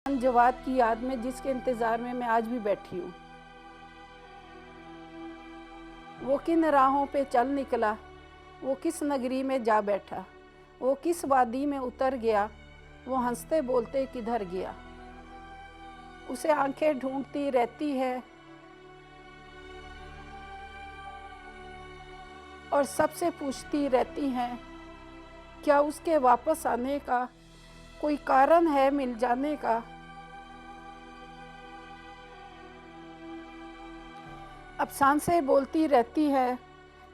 जवाद की याद में जिसके इंतज़ार में मैं आज भी बैठी हूँ। वो किन राहों पे चल निकला, वो किस नगरी में जा बैठा, वो किस वादी में उतर गया, वो हंसते बोलते किधर गया। उसे आंखें ढूंढती रहती है और सबसे पूछती रहती हैं, क्या उसके वापस आने का कोई कारण है मिल जाने का। अफसाने बोलती रहती है,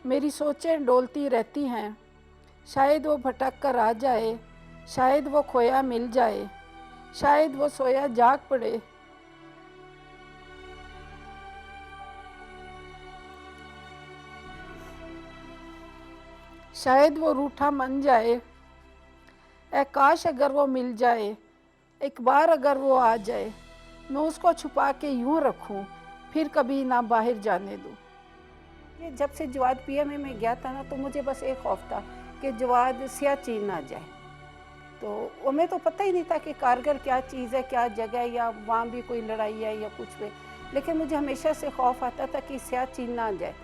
मेरी सोचें डोलती रहती हैं। शायद वो भटक कर आ जाए, शायद वो खोया मिल जाए, शायद वो सोया जाग पड़े। शायद वो रूठा मन जाए। ऐ काश अगर वो मिल जाए, एक बार अगर वो आ जाए, मैं उसको छुपा के यूं रखूं, फिर कभी ना बाहर जाने दूं। ये जब से जवाद पीएमए में गया था ना, तो मुझे बस एक खौफ था कि जवाद सियाचिन ना जाए। तो हमें तो पता ही नहीं था कि कारगिल क्या चीज़ है, क्या जगह है, या वहाँ भी कोई लड़ाई है या कुछ भी। लेकिन मुझे हमेशा से खौफ आता था कि सियाचिन ना जाए।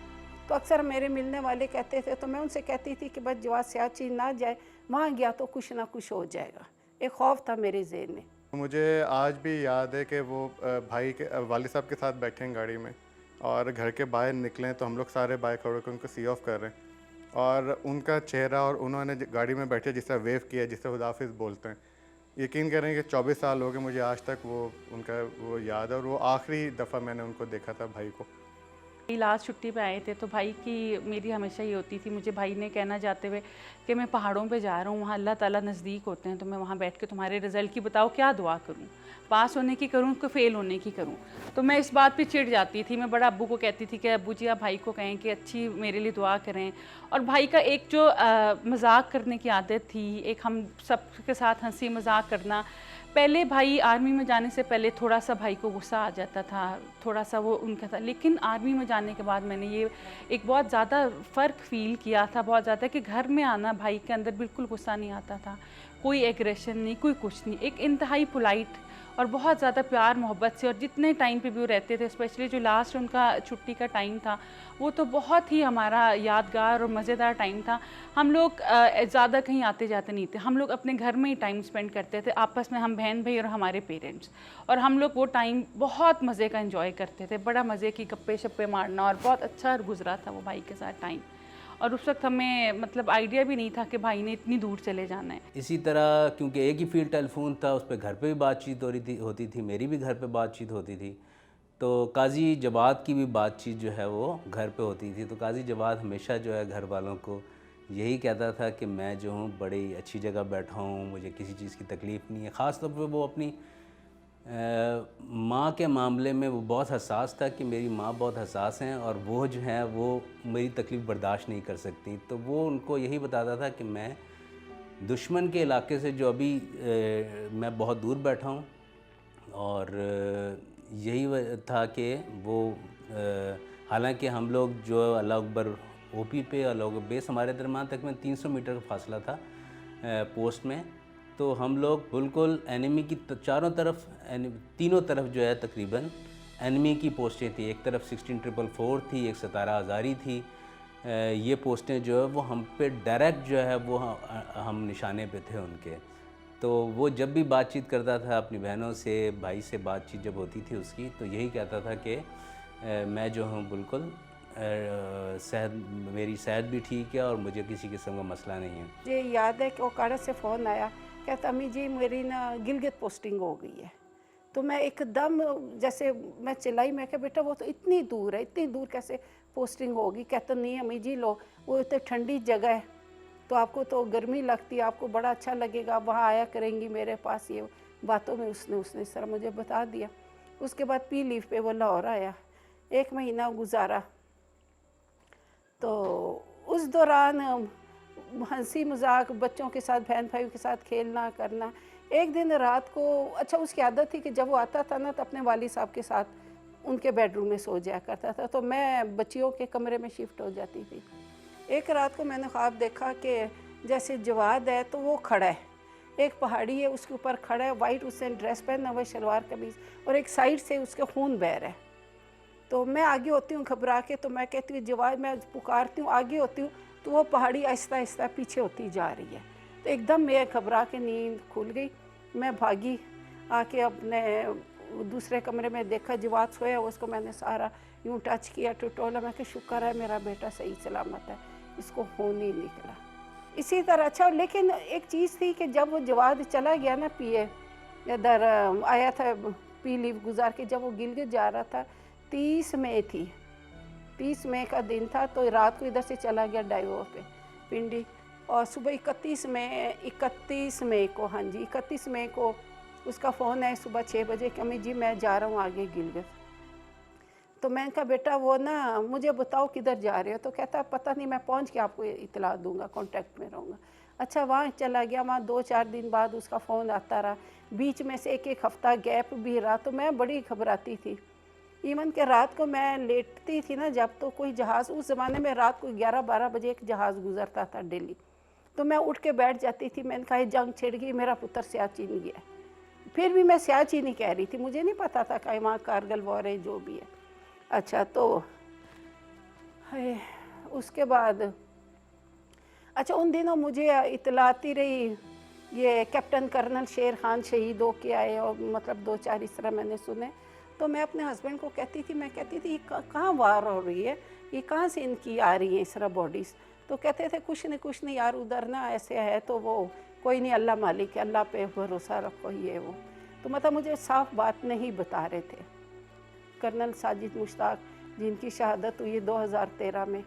तो अक्सर मेरे मिलने वाले कहते थे, तो मैं उनसे कहती थी कि बस जवाद सियाचिन ना जाए, वहाँ गया तो कुछ ना कुछ हो जाएगा। एक खौफ था मेरे ज़हन में। मुझे आज भी याद है कि वो भाई के वालिद साहब के साथ बैठे हैं गाड़ी में, और घर के बाहर निकले तो हम लोग सारे बाइक खड़े होकर उनको सी ऑफ कर रहे हैं, और उनका चेहरा और उन्होंने गाड़ी में बैठे जिस तरह वेव किया, जिससे खुदाफिज बोलते हैं, यकीन करें कि 24 साल हो गए मुझे आज तक उनका वो याद है। और वो आखिरी दफ़ा मैंने उनको देखा था, भाई को। लास्ट छुट्टी पे आए थे तो भाई की मेरी हमेशा ये होती थी, मुझे भाई ने कहना जाते हुए कि मैं पहाड़ों पे जा रहा हूँ, वहाँ अल्लाह ताला नज़दीक होते हैं, तो मैं वहाँ बैठ के तुम्हारे रिज़ल्ट की बताओ क्या दुआ करूँ, पास होने की करूँ कि फ़ेल होने की करूँ। तो मैं इस बात पे चिढ़ जाती थी। मैं बड़ा अब्बू को कहती थी कि अब्बू जी आप भाई को कहें कि अच्छी मेरे लिए दुआ करें। और भाई का एक जो मजाक करने की आदत थी, एक हम सब के साथ हंसी मजाक करना। पहले भाई आर्मी में जाने से पहले थोड़ा सा भाई को गुस्सा आ जाता था, थोड़ा सा वो उनका था, लेकिन आर्मी में जाने के बाद मैंने ये एक बहुत ज़्यादा फ़र्क फ़ील किया था, बहुत ज़्यादा, कि घर में आना भाई के अंदर बिल्कुल गुस्सा नहीं आता था, कोई एग्रेशन नहीं, कोई कुछ नहीं, एक इंतहाई पोलाइट और बहुत ज़्यादा प्यार मोहब्बत से। और जितने टाइम पे भी वो रहते थे, स्पेशली जो लास्ट उनका छुट्टी का टाइम था, वो तो बहुत ही हमारा यादगार और मज़ेदार टाइम था। हम लोग ज़्यादा कहीं आते जाते नहीं थे, हम लोग अपने घर में ही टाइम स्पेंड करते थे आपस में, हम बहन भाई और हमारे पेरेंट्स, और हम लोग वो टाइम बहुत मज़े का एंजॉय करते थे, बड़ा मज़े की गप्पे शप्पे मारना, और बहुत अच्छा गुजरा था वो भाई के साथ टाइम। और उस वक्त हमें मतलब आइडिया भी नहीं था कि भाई ने इतनी दूर चले जाना है। इसी तरह क्योंकि एक ही फील्ड टेलीफोन था, उस पर घर पे भी बातचीत होती थी, मेरी भी घर पे बातचीत होती थी। तो काजी जवाद की भी बातचीत जो है वो घर पे होती थी। तो काजी जवाद हमेशा जो है घर वालों को यही कहता था कि मैं जो हूँ बड़ी अच्छी जगह बैठा हूँ, मुझे किसी चीज़ की तकलीफ़ नहीं है। ख़ास तौर पे वो अपनी माँ के मामले में वो बहुत हसास था कि मेरी माँ बहुत हसास हैं और वो जो है वो मेरी तकलीफ़ बर्दाश्त नहीं कर सकती। तो वो उनको यही बताता था कि मैं दुश्मन के इलाके से जो अभी मैं बहुत दूर बैठा हूँ, और यही था कि वो हालांकि हम लोग जो अल्लाह अकबर ओपी पे अल्लाह अकबर बेस हमारे दरमियान तक में 300 मीटर का फासला था पोस्ट में। तो हम लोग बिल्कुल एनिमी की चारों तरफ, तीनों तरफ जो है तकरीबन एनिमी की पोस्टें थी। एक तरफ 16444 थी, एक 17 हज़ारी थी। ये पोस्टें जो है वो हम पे डायरेक्ट जो है वो हम निशाने पे थे उनके। तो वो जब भी बातचीत करता था अपनी बहनों से, भाई से बातचीत जब होती थी उसकी, तो यही कहता था कि मैं जो हूँ बिल्कुल सेहत, मेरी सेहत भी ठीक है और मुझे किसी किस्म का मसला नहीं है। मुझे याद है कि ओकाड़ा से फ़ोन आया, कहता अम्मी जी मेरी ना गिलगित पोस्टिंग हो गई है। तो मैं एकदम जैसे मैं चिल्लाई, मैं कहा बेटा वो तो इतनी दूर है, इतनी दूर कैसे पोस्टिंग होगी। कहता नहीं अम्मी जी लो, वो इतनी ठंडी जगह है, तो आपको तो गर्मी लगती है, आपको बड़ा अच्छा लगेगा, वहाँ आया करेंगी मेरे पास। ये बातों में उसने सर मुझे बता दिया। उसके बाद पी लीव पे वो लाहौर आया, 1 महीना गुजारा। तो उस दौरान हंसी मजाक, बच्चों के साथ, बहन भाइयों के साथ खेलना करना। एक दिन रात को, अच्छा उसकी आदत थी कि जब वो आता था ना तो अपने वालिद साहब के साथ उनके बेडरूम में सो जाया करता था, तो मैं बच्चियों के कमरे में शिफ्ट हो जाती थी। एक रात को मैंने ख्वाब देखा कि जैसे जवाद है तो वो खड़ा है, एक पहाड़ी है उसके ऊपर खड़ा है, वाइट उसने ड्रेस पहना हुआ है, शलवार कमीज, और एक साइड से उसके खून बह रहा है। तो मैं आगे होती हूँ घबरा के, तो मैं कहती हूँ जवाब, मैं पुकारती हूँ, आगे होती हूँ तो वो पहाड़ी आहिस्ता आहिस्ता पीछे होती जा रही है। तो एकदम मैं घबरा के नींद खुल गई, मैं भागी, आके अपने दूसरे कमरे में देखा जवाब सोया, उसको मैंने सारा यूँ टच किया, टटोला, मैं कि शुक्र है मेरा बेटा सही सलामत है, इसको खून ही निकला। इसी तरह अच्छा, लेकिन एक चीज़ थी कि जब वो जवाद चला गया ना पीए, इधर आया था पी लीव गुजार के, जब वो गिलगित जा रहा था, 30 मई थी, 30 मई का दिन था, तो रात को इधर से चला गया डाइवो पे पिंडी, और सुबह 31 मई को, हाँ जी 31 मई को उसका फ़ोन है सुबह 6 बजे कि अम्मी जी मैं जा रहा हूँ आगे गिलगित। तो मैंने कहा बेटा वो ना मुझे बताओ किधर जा रहे हो, तो कहता पता नहीं, मैं पहुँच के आपको इतला दूंगा, कांटेक्ट में रहूँगा। अच्छा, वहाँ चला गया, वहाँ 2-4 दिन बाद उसका फ़ोन आता रहा, बीच में से एक हफ़्ता गैप भी रहा, तो मैं बड़ी घबराती थी। इवन के रात को मैं लेटती थी ना जब, तो कोई जहाज़, उस ज़माने में रात को 11-12 बजे एक जहाज़ गुजरता था दिल्ली, तो मैं उठ के बैठ जाती थी। मैंने कहा जंग छिड़ गई, मेरा पुत्र सियाचिन गया। फिर भी मैं सियाचिन ही कह रही थी, मुझे नहीं पता था कि वहाँ कारगिल वॉर है जो भी है। अच्छा, तो उसके बाद अच्छा उन दिनों मुझे इतला आती रही, ये कैप्टन कर्नल शेर खान शहीद हो के आए, और मतलब 2-4 इस तरह मैंने सुने। तो मैं अपने हस्बैंड को कहती थी, मैं कहती थी कहाँ वार हो रही है, ये कहाँ से इनकी आ रही हैं इस तरह बॉडीज़। तो कहते थे कुछ नहीं यार, उधर ना ऐसे है, तो वो कोई नहीं, अल्लाह मालिक है, अल्लाह पे भरोसा रखो, ये वो। तो मतलब मुझे साफ बात नहीं बता रहे थे। कर्नल साजिद मुश्ताक जिनकी शहादत हुई 2013 में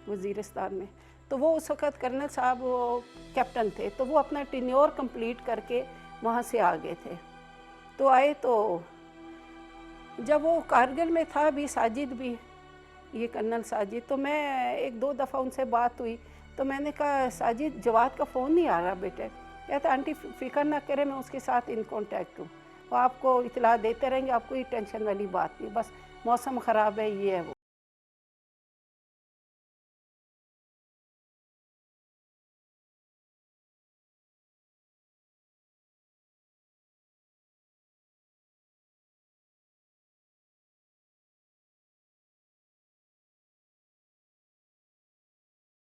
वज़ीरिस्तान में, तो वो उस वक़्त कर्नल साहब वो कैप्टन थे, तो वो अपना टेन्योर कंप्लीट करके वहाँ से आ गए थे। तो आए, तो जब वो कारगिल में था भी साजिद भी, ये कर्नल साजिद, तो मैं 1-2 दफ़ा उनसे बात हुई, तो मैंने कहा साजिद जवाद का फ़ोन नहीं आ रहा बेटे। कहता आंटी फ़िक्र ना करें, मैं उसके साथ इन कॉन्टैक्ट हूँ, वो आपको इतला देते रहेंगे, आपको ये टेंशन वाली बात नहीं, बस मौसम ख़राब है, ये है वो।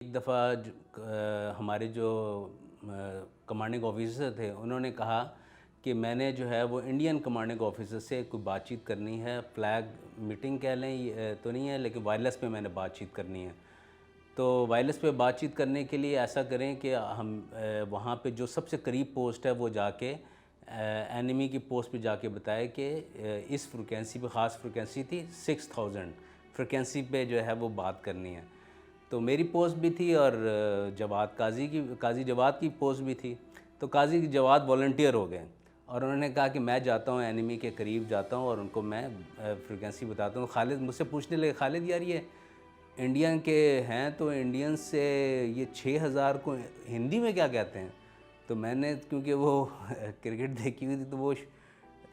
एक दफ़ा हमारे जो कमांडिंग ऑफिसर थे, उन्होंने कहा कि मैंने जो है वो इंडियन कमांडिंग ऑफिसर से कोई बातचीत करनी है, फ्लैग मीटिंग कह लें तो नहीं है, लेकिन वायरलेस पे मैंने बातचीत करनी है। तो वायरलेस पे बातचीत करने के लिए ऐसा करें कि हम वहाँ पे जो सबसे करीब पोस्ट है वो जाके एनिमी की पोस्ट पे जाके बताए कि इस फ्रिक्वेंसी पे, ख़ास फ्रिक्वेंसी थी 6000 फ्रिक्वेंसी पे जो है वो बात करनी है। तो मेरी पोस्ट भी थी और जवाद काजी जवाद की पोस्ट भी थी। तो काजी जवाद वॉलंटियर हो गए और उन्होंने कहा कि मैं जाता हूँ, एनिमी के करीब जाता हूँ और उनको मैं फ्रिक्वेंसी बताता हूँ। खालिद मुझसे पूछने लगे, खालिद यार ये इंडियन के हैं, तो इंडियन से ये 6000 को हिंदी में क्या कहते हैं? तो मैंने, क्योंकि वो क्रिकेट देखी हुई थी, तो वो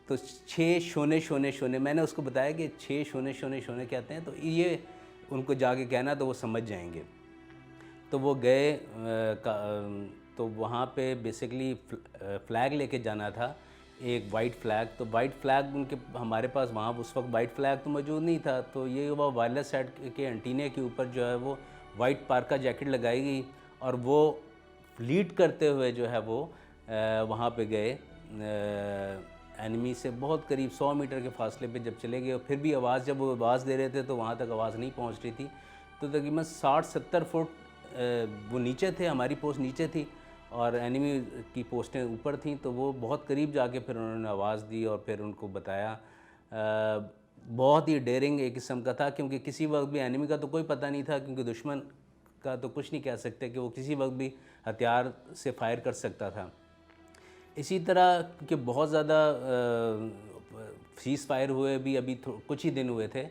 तो 6-0-0-0 मैंने उसको बताया कि 6-0-0-0 कहते हैं, तो ये उनको जाके कहना तो वो समझ जाएंगे। तो वो गए, तो वहाँ पे बेसिकली फ़्लैग लेके जाना था, एक वाइट फ़्लैग। तो वाइट फ़्लैग उनके, हमारे पास वहाँ उस वक्त वाइट फ़्लैग तो मौजूद नहीं था। तो ये वो वायरलेस सेट के एंटीने के ऊपर जो है वो वाइट पार्का जैकेट लगाई गई और वो लीड करते हुए जो है वो वहाँ पे गए, एनिमी से बहुत करीब 100 मीटर के फासले पे जब चले गए। और फिर भी आवाज़, जब वो आवाज़ दे रहे थे तो वहाँ तक आवाज़ नहीं पहुँच रही थी। तो तकरीबन 60-70 फुट वो नीचे थे, हमारी पोस्ट नीचे थी और एनिमी की पोस्टें ऊपर थीं। तो वो बहुत करीब जाके फिर उन्होंने आवाज़ दी और फिर उनको बताया। बहुत ही डेयरिंग एक किस्म का था, क्योंकि किसी वक्त भी एनिमी का तो कोई पता नहीं था, क्योंकि दुश्मन का तो कुछ नहीं कह सकते कि वो किसी वक्त भी हथियार से फायर कर सकता था। इसी तरह कि बहुत ज़्यादा सीज़ फायर हुए भी अभी कुछ ही दिन हुए थे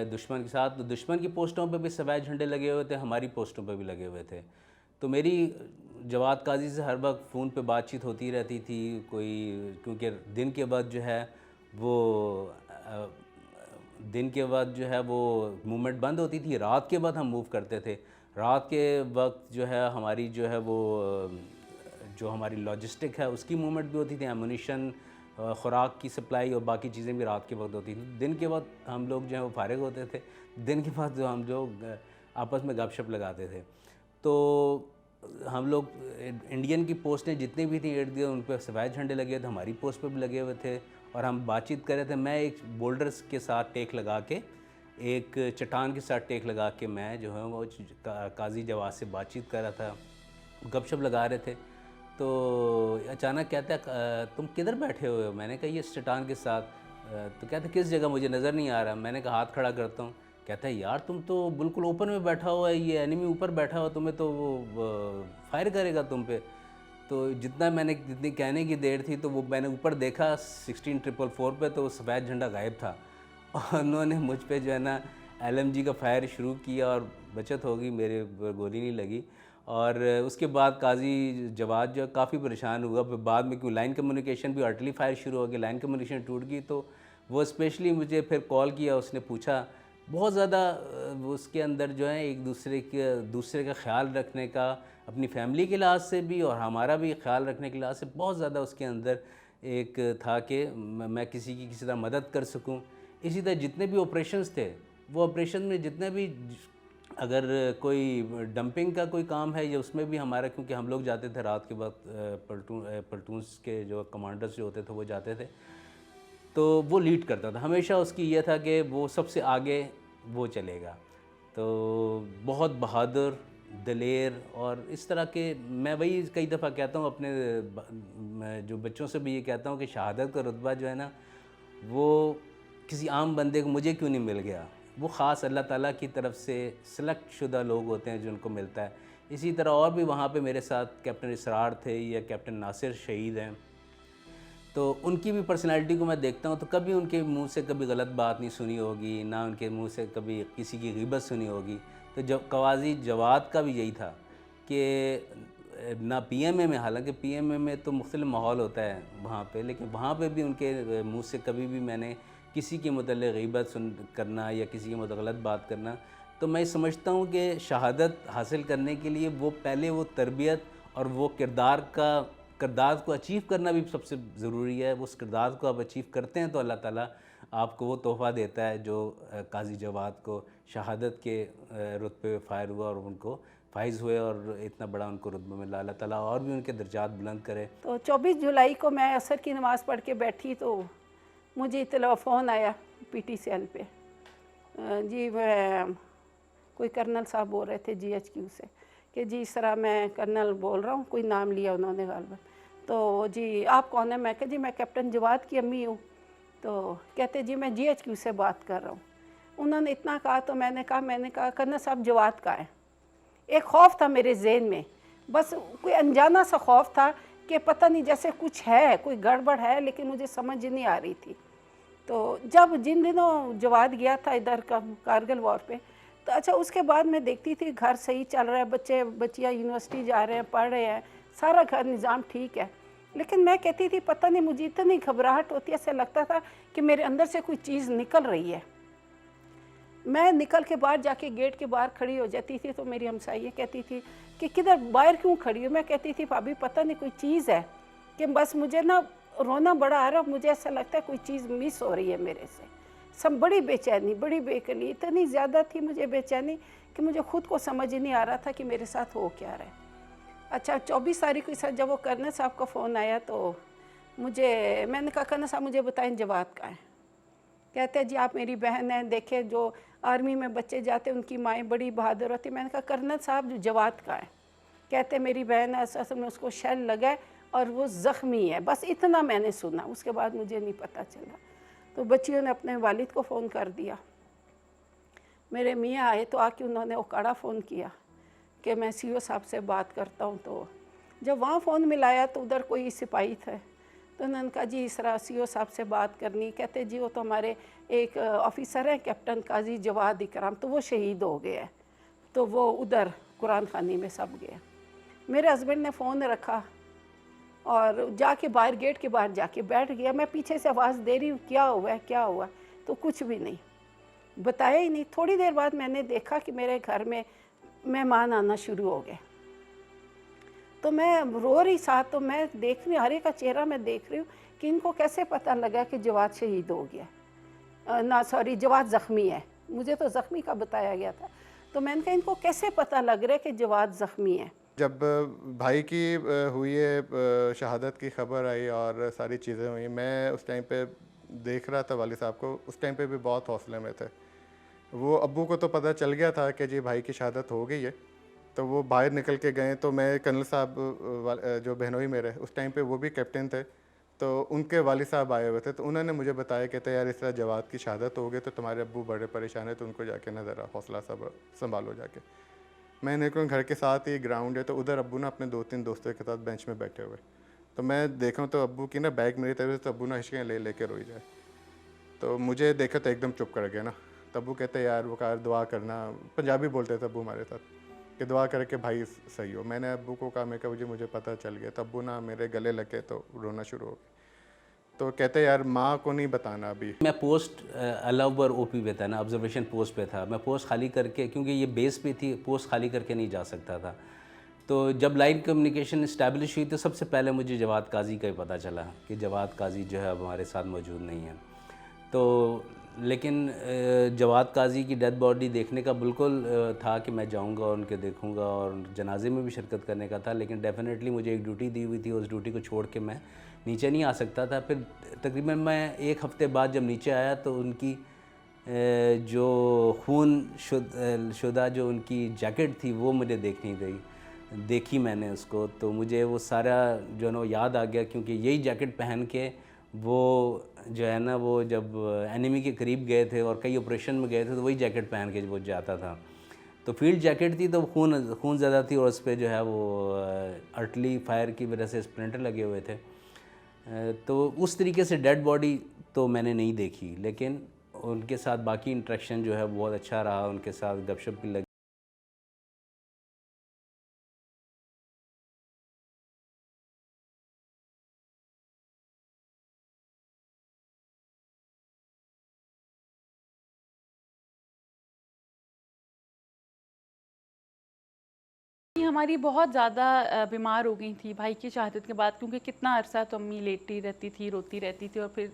दुश्मन के साथ। तो दुश्मन की पोस्टों पे भी सफ़ेद झंडे लगे हुए थे, हमारी पोस्टों पे भी लगे हुए थे। तो मेरी जवाद काजी से हर वक्त फ़ोन पे बातचीत होती रहती थी, क्योंकि दिन के वक्त जो है वो मूवमेंट बंद होती थी, रात के वक्त हम मूव करते थे। रात के वक्त जो है हमारी जो है वो जो हमारी लॉजिस्टिक है उसकी मूवमेंट भी होती थी, एमुनिशन, ख़ुराक की सप्लाई और बाकी चीज़ें भी रात के वक्त होती थी। दिन के वक्त हम लोग जो है वो फारिग होते थे, दिन के बाद जो हम लोग आपस में गपशप लगाते थे। तो हम लोग इंडियन की पोस्टें जितनी भी थी इर्द गिर्द उन पर सफ़ेद झंडे लगे थे, हमारी पोस्ट पे भी लगे हुए थे और हम बातचीत कर रहे थे। मैं एक बोल्डर्स के साथ टेक लगा के, एक चट्टान के साथ टेक लगा के मैं जो है वो काजी जवाद से बातचीत कर रहा था, गपशप लगा रहे थे। तो अचानक कहता है तुम किधर बैठे हुए हो? मैंने कहा ये इस चट्टान के साथ। तो कहते किस जगह, मुझे नज़र नहीं आ रहा। मैंने कहा हाथ खड़ा करता हूँ। कहता है यार तुम तो बिल्कुल ओपन में बैठा हुआ है, ये एनिमी ऊपर बैठा हुआ, तुम्हें तो वो फायर करेगा तुम पे। तो जितनी कहने की देर थी तो वो मैंने ऊपर देखा 16444 पे, तो वो सफ़ेद झंडा गायब था और उन्होंने मुझ पे जो है ना LMG का फायर शुरू किया और बचत हो गई, मेरे गोली नहीं लगी। और उसके बाद काजी जवाद जो काफ़ी परेशान हुआ। फिर बाद में क्यों लाइन कम्युनिकेशन भी आर्टिलरी फायर शुरू हो गई, लाइन कम्युनिकेशन टूट गई। तो वो स्पेशली मुझे फिर कॉल किया, उसने पूछा बहुत ज़्यादा उसके अंदर जो है एक दूसरे का ख्याल रखने का, अपनी फैमिली के लिहाज से भी और हमारा भी ख्याल रखने के लिहाज से बहुत ज़्यादा उसके अंदर एक था कि मैं किसी की किसी तरह मदद कर सकूं। इसी तरह जितने भी ऑपरेशंस थे, वो ऑपरेशन में जितने भी अगर कोई डंपिंग का कोई काम है या उसमें भी हमारा, क्योंकि हम लोग जाते थे रात के वक्त, प्लटून्स के जो कमांडर्स जो होते थे वो जाते थे, तो वो लीड करता था। हमेशा उसकी ये था कि वो सबसे आगे वो चलेगा। तो बहुत बहादुर, दलेर और इस तरह के, मैं वही कई दफ़ा कहता हूँ अपने जो बच्चों से भी ये कहता हूँ कि शहादत का रुतबा जो है ना वो किसी आम बंदे को मुझे क्यों नहीं मिल गया, वो ख़ास अल्लाह ताला की तरफ से सेलेक्ट शुदा लोग होते हैं जिनको मिलता है। इसी तरह और भी वहाँ पे मेरे साथ कैप्टन इसरार थे या कैप्टन नासिर शहीद हैं, तो उनकी भी पर्सनालिटी को मैं देखता हूँ तो कभी उनके मुंह से कभी गलत बात नहीं सुनी होगी, ना उनके मुंह से कभी किसी की ग़ीबत सुनी होगी। तो जब काजी जवाद का भी यही था कि ना PMA में, हालांकि PMA में तो मुख्तलिफ माहौल होता है वहाँ पे, लेकिन वहाँ पे भी उनके मुंह से कभी भी मैंने किसी के मतलब ग़ीबत करना या किसी के मतलब गलत बात करना। तो मैं समझता हूँ कि शहादत हासिल करने के लिए वो पहले वो तरबियत और वो किरदार को अचीव करना भी सबसे ज़रूरी है। वो उस किरदार को आप अचीव करते हैं तो अल्लाह ताला आपको वो तोहफ़ा देता है जो काजी जवाद को शहादत के रुतबे फायर हुआ और उनको फाइज़ हुए और इतना बड़ा उनको रुतबा मिला। अल्लाह ताला और भी उनके दर्जात बुलंद करे। तो 24 जुलाई को मैं असर की नमाज़ पढ़ के बैठी तो मुझे इतला फ़ोन आया PTCL पे, जी मैं कोई कर्नल साहब बोल रहे थे GHQ से कि जी इस तरह मैं कर्नल बोल रहा हूँ, कोई नाम लिया उन्होंने गालबन। तो जी आप कौन है? मैं कहा जी मैं कैप्टन जवाद की अम्मी हूँ। तो कहते जी मैं GHQ से बात कर रहा हूँ। उन्होंने इतना कहा तो मैंने कहा कर्नल साहब जवाद का है। एक खौफ था मेरे जहन में, बस कोई अनजाना सा खौफ था कि पता नहीं जैसे कुछ है, कोई गड़बड़ है, लेकिन मुझे समझ नहीं आ रही थी। तो जब जिन दिनों जवाद गया था इधर कारगिल वॉर पे, तो अच्छा उसके बाद मैं देखती थी घर सही चल रहा है, बच्चियाँ यूनिवर्सिटी जा रहे हैं, पढ़ रहे हैं, सारा घर निज़ाम ठीक है। लेकिन मैं कहती थी पता नहीं मुझे इतनी घबराहट होती है, ऐसा लगता था कि मेरे अंदर से कोई चीज़ निकल रही है। मैं निकल के बाहर जाके गेट के बाहर खड़ी हो जाती थी तो मेरी हमसाइयाँ कहती थी कि किधर बाहर क्यों खड़ी हो? मैं कहती थी भाभी पता नहीं कोई चीज़ है कि बस मुझे ना रोना बड़ा आ रहा, मुझे ऐसा लगता है कोई चीज़ मिस हो रही है मेरे से। सब बड़ी बेचैनी, बड़ी बेकली, इतनी ज़्यादा थी मुझे बेचैनी कि मुझे खुद को समझ ही नहीं आ रहा था कि मेरे साथ हो क्या रहा है। अच्छा 24 तारीख के साथ जब वो कर्नल साहब का फ़ोन आया तो मैंने कहा कर्नल साहब मुझे बताएं जवाद का है। कहते हैं जी आप मेरी बहन हैं, देखे जो आर्मी में बच्चे जाते हैं उनकी माएँ बड़ी बहादुर होती। मैंने कहा कर्नल साहब जो जवाद का है। कहते मेरी बहन असल में उसको शेल लगा है और वो ज़ख्मी है, बस इतना मैंने सुना, उसके बाद मुझे नहीं पता चला। तो बच्चियों ने अपने वालिद को फ़ोन कर दिया, मेरे मियाँ आए तो आके उन्होंने ओकाड़ा फ़ोन किया कि मैं CO साहब से बात करता हूँ। तो जब वहाँ फ़ोन मिलाया तो उधर कोई सिपाही थे, तो उन्होंने कहा जी इस तरह CO साहब से बात करनी। कहते जी वो तो हमारे एक ऑफिसर हैं कैप्टन काजी जवाद इकराम, तो वो शहीद हो गए हैं, तो वो उधर कुरान खानी में सब गए। मेरे हस्बैंड ने फ़ोन रखा और जाके बाहर गेट के बाहर जाके बैठ गया। मैं पीछे से आवाज़ दे रही हूँ क्या हुआ है क्या हुआ, तो कुछ भी नहीं बताया ही नहीं। थोड़ी देर बाद मैंने देखा कि मेरे घर में मेहमान आना शुरू हो गए। तो मैं रो रही साथ, तो मैं देख रही हूँ हर एक का चेहरा मैं देख रही हूँ कि इनको कैसे पता लगा कि जवाद शहीद हो गया, ना सॉरी जवाद ज़ख्मी है, मुझे तो ज़ख्मी का बताया गया था। तो मैंने कहा इनको कैसे पता लग रहा है कि जवाद ज़ख्मी है। जब भाई की हुई है शहादत की खबर आई और सारी चीज़ें हुई, मैं उस टाइम पे देख रहा था वालिद साहब को, उस टाइम पे भी बहुत हौसले में थे। वो अब्बू को तो पता चल गया था कि जी भाई की शहादत हो गई है, तो वो बाहर निकल के गए। तो मैं कर्नल साहब जो बहनोई मेरे उस टाइम पे वो भी कैप्टन थे, तो उनके वालिद साहब आए हुए थे, तो उन्होंने मुझे बताया कि यार इस तरह जवाद की शहादत हो गई, तो तुम्हारे अब्बू बड़े परेशान है, तो उनको जाके ना ज़रा हौसला संभालो जाके। मैं निकलूँ, घर के साथ ही ग्राउंड है, तो उधर अब्बू ना अपने 2-3 दोस्तों के साथ बेंच में बैठे हुए, तो मैं देखूँ तो अब्बू की ना बैग मेरी तरफ से, तो अब्बू ना हिचकियाँ ले लेके रोई जाए। तो मुझे देखा तो एकदम चुप कर गया ना। तो अब्बू कहते यार वो कार दुआ करना, पंजाबी बोलते थे अब्बू हमारे साथ, कि दुआ करके भाई सही हो। मैंने अब्बू को कहा, मैं कहा मुझे पता चल गया। तो अब्बू ना मेरे गले लगे तो रोना शुरू हो गया। तो कहते यार माँ को नहीं बताना अभी। मैं पोस्ट अलाउबर ओपी पे था ना, ऑब्जर्वेशन पोस्ट पे था। मैं पोस्ट खाली करके, क्योंकि ये बेस पे थी, पोस्ट खाली करके नहीं जा सकता था। तो जब लाइन कम्युनिकेशन इस्टेब्लिश हुई तो सबसे पहले मुझे जवाद काजी का ही पता चला कि जवाद काजी जो है अब हमारे साथ मौजूद नहीं है। तो लेकिन जवाद काजी की डेड बॉडी देखने का बिल्कुल था कि मैं जाऊंगा और उनके देखूंगा और जनाजे में भी शिरकत करने का था, लेकिन डेफिनेटली मुझे एक ड्यूटी दी हुई थी, उस ड्यूटी को छोड़ के मैं नीचे नहीं आ सकता था। फिर तकरीबन मैं 1 हफ़्ते बाद जब नीचे आया तो उनकी जो खून शुदा जो उनकी जैकेट थी वो मुझे देखी मैंने उसको, तो मुझे वो सारा जो है ना याद आ गया, क्योंकि यही जैकेट पहन के वो जो है ना वो जब एनिमी के करीब गए थे और कई ऑपरेशन में गए थे तो वही जैकेट पहन के वो जाता था। तो फील्ड जैकेट थी तो खून ज़्यादा थी और उस पर जो है वो अर्टली फायर की वजह से स्प्लिंटर लगे हुए थे। तो उस तरीके से डेड बॉडी तो मैंने नहीं देखी, लेकिन उनके साथ बाकी इंटरेक्शन जो है बहुत अच्छा रहा, उनके साथ गपशप भी लगी। हमारी बहुत ज़्यादा बीमार हो गई थी भाई की शहादत के बाद, क्योंकि कितना अरसा तो अम्मी लेटी रहती थी, रोती रहती थी, और फिर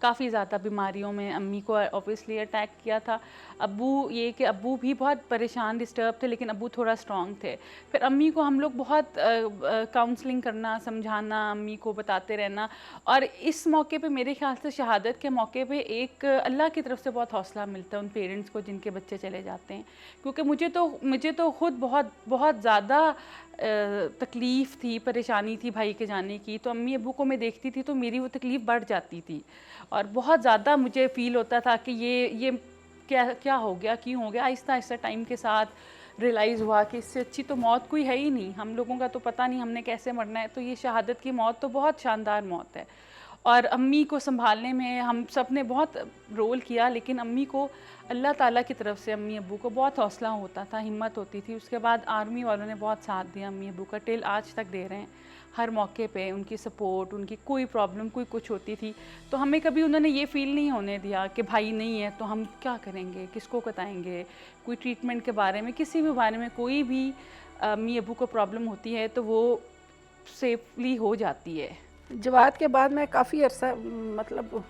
काफ़ी ज़्यादा बीमारियों में अम्मी को ऑब्वियसली अटैक किया था। अब्बू ये कि अब्बू भी बहुत परेशान डिस्टर्ब थे, लेकिन अब्बू थोड़ा स्ट्रॉन्ग थे। फिर अम्मी को हम लोग बहुत काउंसलिंग करना, समझाना, अम्मी को बताते रहना, और इस मौके पे मेरे ख्याल से शहादत के मौके पे एक अल्लाह की तरफ से बहुत हौसला मिलता है उन पेरेंट्स को जिनके बच्चे चले जाते हैं। क्योंकि मुझे तो ख़ुद बहुत ज़्यादा तकलीफ़ थी, परेशानी थी भाई के जाने की। तो अम्मी अब्बू को मैं देखती थी तो मेरी वो तकलीफ़ बढ़ जाती थी, और बहुत ज़्यादा मुझे फ़ील होता था कि ये क्या हो गया, क्यों हो गया। आहिस्ता आहिस्ता टाइम के साथ रियलाइज़ हुआ कि इससे अच्छी तो मौत कोई है ही नहीं। हम लोगों का तो पता नहीं हमने कैसे मरना है, तो ये शहादत की मौत तो बहुत शानदार मौत है। और अम्मी को संभालने में हम सब ने बहुत रोल किया, लेकिन अम्मी को अल्लाह ताला की तरफ से अम्मी अब्बू को बहुत हौसला होता था, हिम्मत होती थी। उसके बाद आर्मी वालों ने बहुत साथ दिया अम्मी अब्बू का, टिल आज तक दे रहे हैं। हर मौके पे उनकी सपोर्ट, उनकी कोई प्रॉब्लम, कोई कुछ होती थी तो हमें कभी उन्होंने ये फ़ील नहीं होने दिया कि भाई नहीं है तो हम क्या करेंगे, किसको बताएंगे। कोई ट्रीटमेंट के बारे में, किसी भी बारे में कोई भी अम्मी अब्बू को प्रॉब्लम होती है तो वो सेफली हो जाती है। जवाद के बाद मैं काफ़ी अरसा मतलब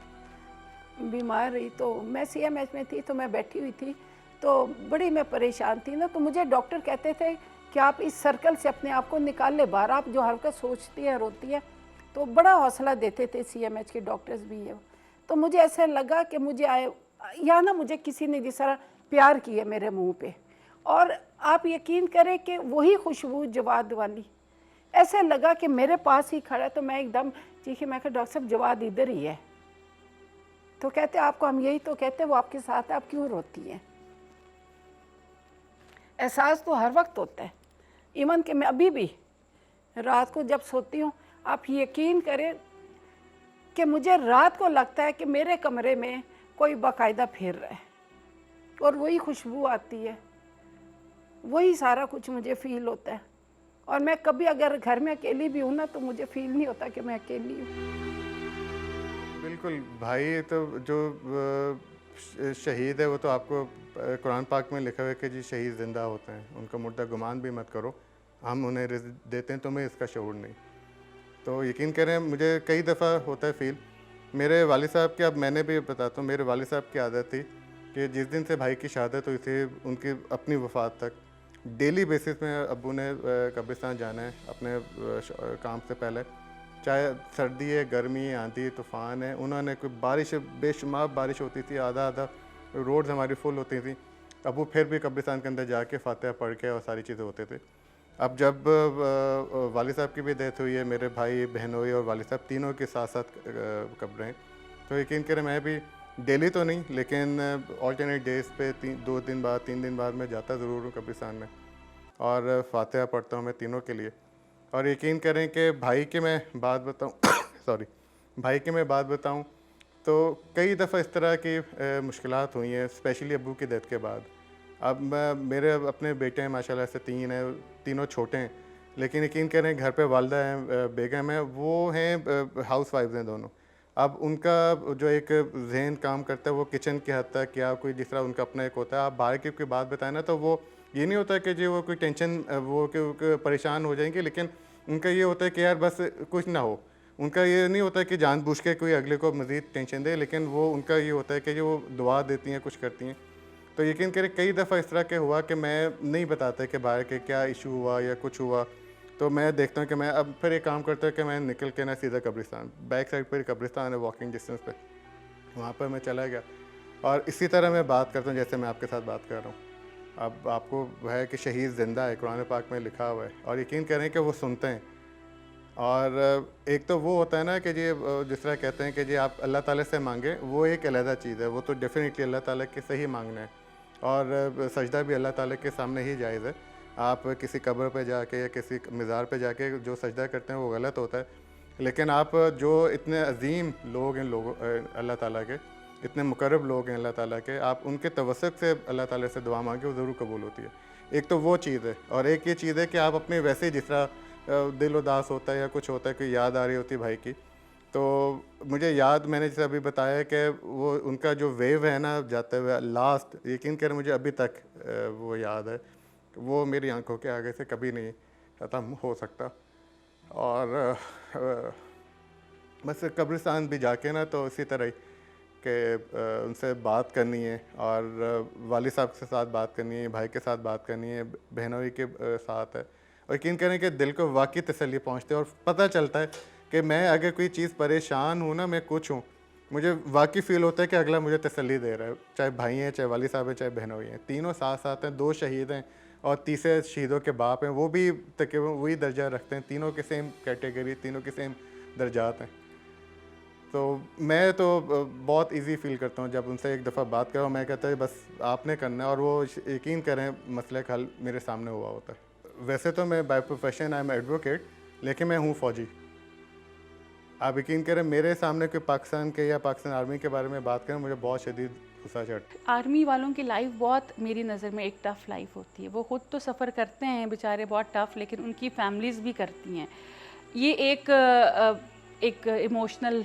बीमार रही, तो मैं CMH में थी, तो मैं बैठी हुई थी, तो बड़ी मैं परेशान थी ना। तो मुझे डॉक्टर कहते थे कि आप इस सर्कल से अपने आप को निकाल ले बाहर, आप जो हरकत सोचती है, रोती है। तो बड़ा हौसला देते थे CMH के डॉक्टर्स भी है। तो मुझे ऐसा लगा कि मुझे या ना मुझे किसी ने जिस तरह प्यार किया मेरे मुँह पे, और आप यकीन करें कि वही खुशबू जवाद वाली, ऐसे लगा कि मेरे पास ही खड़ा है। तो मैं एकदम चीखी, मैं कहा डॉक्टर साहब जवाद इधर ही है। तो कहते आपको हम यही तो कहते वो आपके साथ है, आप क्यों रोती हैं। एहसास तो हर वक्त होता है, इवन कि मैं अभी भी रात को जब सोती हूँ, आप यकीन करें कि मुझे रात को लगता है कि मेरे कमरे में कोई बाकायदा फिर रहा है, और वही खुशबू आती है, वही सारा कुछ मुझे फ़ील होता है। और मैं कभी अगर घर में अकेली भी हूँ ना, तो मुझे फ़ील नहीं होता कि मैं अकेली हूँ। बिल्कुल भाई, तो जो शहीद है वो तो आपको कुरान पाक में लिखा हुआ है कि जी शहीद ज़िंदा होते हैं, उनका मुर्दा गुमान भी मत करो, हम उन्हें रिस्क देते हैं, तुम्हें इसका शऊर नहीं। तो यकीन करें मुझे कई दफ़ा होता है फील, मेरे वालिद साहब की, अब मैंने भी बताता हूँ, मेरे वालिद साहब की आदत थी कि जिस दिन से भाई की शहादत हुई थी उनकी अपनी वफ़ात तक डेली बेसिस में अब्बू ने कब्रिस्तान जाना है अपने काम से पहले, चाहे सर्दी है, गर्मी है, आंधी है, तूफ़ान है, उन्होंने कोई बारिश, बेशुमार बारिश होती थी, आधा आधा रोड्स हमारी फुल होती थी, अब्बू फिर भी कब्रिस्तान के अंदर जाके फातिहा पढ़ के और सारी चीज़ें होते थे। अब जब वालिद साहब की भी डेथ हुई है, मेरे भाई बहनोई और वालिद साहब तीनों के साथ साथ कब्रें, तो यकीन करें मैं भी डेली तो नहीं लेकिन ऑल्टरनेट डेज पे 2 दिन बाद 3 दिन बाद मैं जाता ज़रूर हूँ कब्रिस्तान में और फातिहा पढ़ता हूँ मैं तीनों के लिए। और यकीन करें कि भाई की मैं बात बताऊँ सॉरी, भाई की मैं बात बताऊँ तो कई दफ़ा इस तरह की मुश्किलात हुई हैं, स्पेशली अब्बू की डेथ के बाद। अब मेरे अपने बेटे हैं माशाल्लाह से 3 हैं, तीनों छोटे हैं, लेकिन यकीन करें घर पे वालदा हैं, बेगम है, वो हैं हाउस वाइफ्स हैं दोनों। अब उनका जो एक जहन काम करता है वो किचन की हद तक या कोई जिस तरह उनका अपना एक होता है, आप बाहर की कोई बात बताएं ना तो वो ये नहीं होता कि जी वो कोई टेंशन वो कि परेशान हो जाएंगे, लेकिन उनका ये होता है कि यार बस कुछ ना हो। उनका ये नहीं होता कि जानबूझ के कोई अगले को मज़ीद टेंशन दे, लेकिन वो उनका ये होता है कि जो दुआ देती हैं, कुछ करती हैं। तो यकीन करें कई दफ़ा इस तरह के हुआ कि मैं नहीं बताता कि बाहर के क्या इशू हुआ या कुछ हुआ, तो मैं देखता हूँ कि मैं अब फिर एक काम करता हूँ कि मैं निकल के ना सीधा कब्रिस्तान, बैक साइड पर कब्रिस्तान है वॉकिंग डिस्टेंस पे, वहाँ पर मैं चला गया और इसी तरह मैं बात करता हूँ जैसे मैं आपके साथ बात कर रहा हूँ। अब आपको है कि शहीद ज़िंदा है, कुरान पाक में लिखा हुआ है, और यकीन करें कि वो सुनते हैं। और एक तो वो होता है ना कि जी जिस तरह कहते हैं कि जी आप अल्लाह ताला से मांगे, वो एक अलहदा चीज़ है, वो तो डेफिनेटली अल्लाह ताला के से ही मांगना है, और सजदा भी अल्लाह ताला के सामने ही जायज़ है। आप किसी कब्र पे जाके या किसी मज़ार पे जाके जो सजदा करते हैं वो गलत होता है, लेकिन आप जो इतने अजीम लोग हैं अल्लाह ताला के, इतने मुकर्रब लोग हैं अल्लाह ताला के, आप उनके तवस्सुत से अल्लाह ताला से दुआ मांगे, वो ज़रूर कबूल होती है। एक तो वो चीज़ है, और एक ये चीज़ है कि आप अपने वैसे जिस तरह दिल उदास होता है या कुछ होता है, कोई याद आ रही होती है भाई की, तो मुझे याद, मैंने जैसे अभी बताया कि वो उनका जो वेव है ना जाते हुए लास्ट, यकीन कर मुझे अभी तक वो याद है, वो मेरी आंखों के आगे से कभी नहीं ख़त्म हो सकता। और बस कब्रिस्तान भी जाके ना तो इसी तरह ही कि उनसे बात करनी है, और वालिद साहब के साथ बात करनी है, भाई के साथ बात करनी है, बहनोई के साथ है, और यकीन करें कि दिल को वाकई तसल्ली पहुंचती है, और पता चलता है कि मैं अगर कोई चीज़ परेशान हूँ ना, मैं कुछ हूँ, मुझे वाकई फ़ील होता है कि अगला मुझे तसल्ली दे रहा है, चाहे भाई हैं, चाहे वालिद साहब हैं, चाहे बहनोई हैं, तीनों साथ साथ हैं, 2 शहीद हैं और तीसरे शहीदों के बाप हैं, वो भी तकरीबन वही दर्जा रखते हैं, तीनों के सेम कैटेगरी, तीनों के सेम दर्जात हैं। तो मैं तो बहुत इजी फील करता हूँ जब उनसे एक दफ़ा बात करो, मैं कहता है बस आपने करना है, और वो यकीन करें मसले का हल मेरे सामने हुआ होता है। वैसे तो मैं by profession I am advocate, लेकिन मैं हूँ फ़ौजी। आप यकीन करें मेरे सामने कोई पाकिस्तान के या पाकिस्तान आर्मी के बारे में बात करें, मुझे बहुत शदीद गुस्सा चढ़ता। आर्मी वालों की लाइफ बहुत, मेरी नज़र में, एक टफ़ लाइफ होती है। वो ख़ुद तो सफ़र करते हैं बेचारे बहुत टफ़, लेकिन उनकी फैमिलीज़ भी करती हैं। ये एक इमोशनल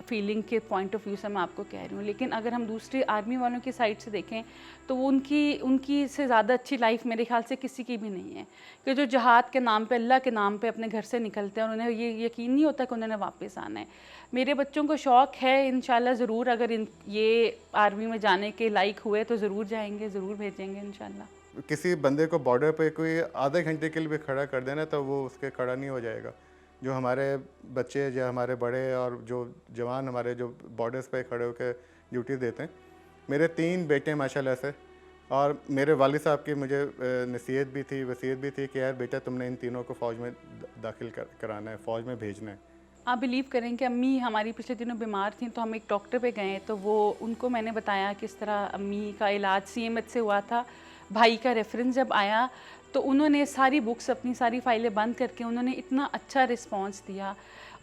फीलिंग के पॉइंट ऑफ व्यू से मैं आपको कह रही हूँ, लेकिन अगर हम दूसरे आर्मी वालों की साइड से देखें तो वो उनकी से ज़्यादा अच्छी लाइफ मेरे ख्याल से किसी की भी नहीं है, कि जो जहाद के नाम पे, अल्लाह के नाम पे अपने घर से निकलते हैं और उन्हें ये यकीन नहीं होता कि उन्होंने वापस आना है। मेरे बच्चों को शौक़ है, इंशाल्लाह ज़रूर अगर ये आर्मी में जाने के लायक हुए तो ज़रूर जाएंगे, ज़रूर भेजेंगे इंशाल्लाह। किसी बंदे को बॉर्डर पे कोई आधे घंटे के लिए भी खड़ा कर देना तो वो उसके खड़ा नहीं हो जाएगा। जो हमारे बच्चे या हमारे बड़े और जो जवान हमारे जो बॉर्डर्स पे खड़े होकर ड्यूटी देते हैं, मेरे 3 बेटे माशाल्लाह से, और मेरे वालिद साहब की मुझे नसीहत भी थी, वसीयत भी थी कि यार बेटा तुमने इन तीनों को फ़ौज में दाखिल कराना है, फ़ौज में भेजना है। आप बिलीव करें कि अम्मी हमारी पिछले दिनों बीमार थी, तो हम एक डॉक्टर पे गए, तो वो उनको मैंने बताया किस तरह अम्मी का इलाज CMH से हुआ था। भाई का रेफरेंस जब आया तो उन्होंने सारी बुक्स, अपनी सारी फाइलें बंद करके उन्होंने इतना अच्छा रिस्पांस दिया,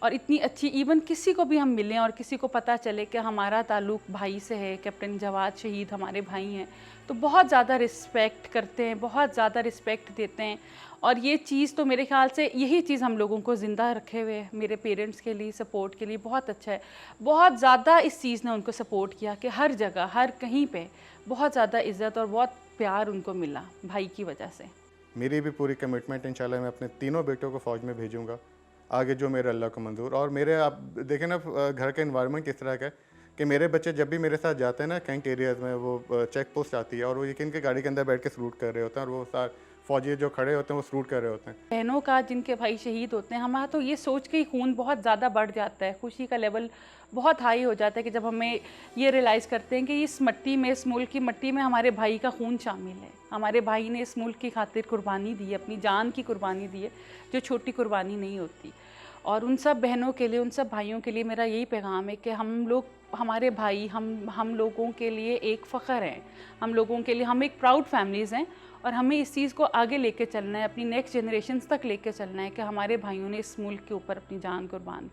और इतनी अच्छी, इवन किसी को भी हम मिलें और किसी को पता चले कि हमारा ताल्लुक़ भाई से है, कैप्टन जवाद शहीद हमारे भाई हैं, तो बहुत ज़्यादा रिस्पेक्ट करते हैं, बहुत ज़्यादा रिस्पेक्ट देते हैं। और ये चीज़ तो मेरे ख़्याल से यही चीज़ हम लोगों को ज़िंदा रखे हुए, मेरे पेरेंट्स के लिए सपोर्ट के लिए बहुत अच्छा है। बहुत ज़्यादा इस चीज़ ने उनको सपोर्ट किया कि हर जगह, हर कहीं पे बहुत ज़्यादा इज़्ज़त और बहुत प्यार उनको मिला भाई की वजह से। मेरी भी पूरी कमिटमेंट इंशाल्लाह मैं अपने तीनों बेटों को फ़ौज में भेजूँगा, आगे जो मेरे अल्लाह को मंजूर। और मेरे आप देखें ना घर का इन्वायरमेंट किस तरह का है कि मेरे बच्चे जब भी मेरे साथ जाते हैं ना कैंट एरियाज़ में, वो चेक पोस्ट आती है और वो यकीन के गाड़ी के अंदर बैठ के सलूट कर रहे होते हैं और वो सारे फ़ौजी जो खड़े होते हैं वो सलूट कर रहे होते हैं। बहनों का जिनके भाई शहीद होते हैं, हमारा तो ये सोच के ही खून बहुत ज़्यादा बढ़ जाता है, खुशी का लेवल बहुत हाई हो जाता है कि जब हमें ये रियलाइज़ करते हैं कि इस मट्टी में, इस मुल्क की मट्टी में हमारे भाई का खून शामिल है। हमारे भाई ने इस मुल्क की खातिर कुर्बानी दी है, अपनी जान की कुर्बानी दी है, जो छोटी कुर्बानी नहीं होती। और उन सब बहनों के लिए, उन सब भाइयों के लिए मेरा यही पैगाम है कि हम लोग, हमारे भाई, हम लोगों के लिए एक फ़ख्र हैं, हम लोगों के लिए हम एक प्राउड फैमिलीज़ हैं और हमें इस चीज़ को आगे लेके चलना है, अपनी नेक्स्ट जनरेशन्स तक लेके चलना है कि हमारे भाइयों ने इस मुल्क के ऊपर अपनी जान कुर्बान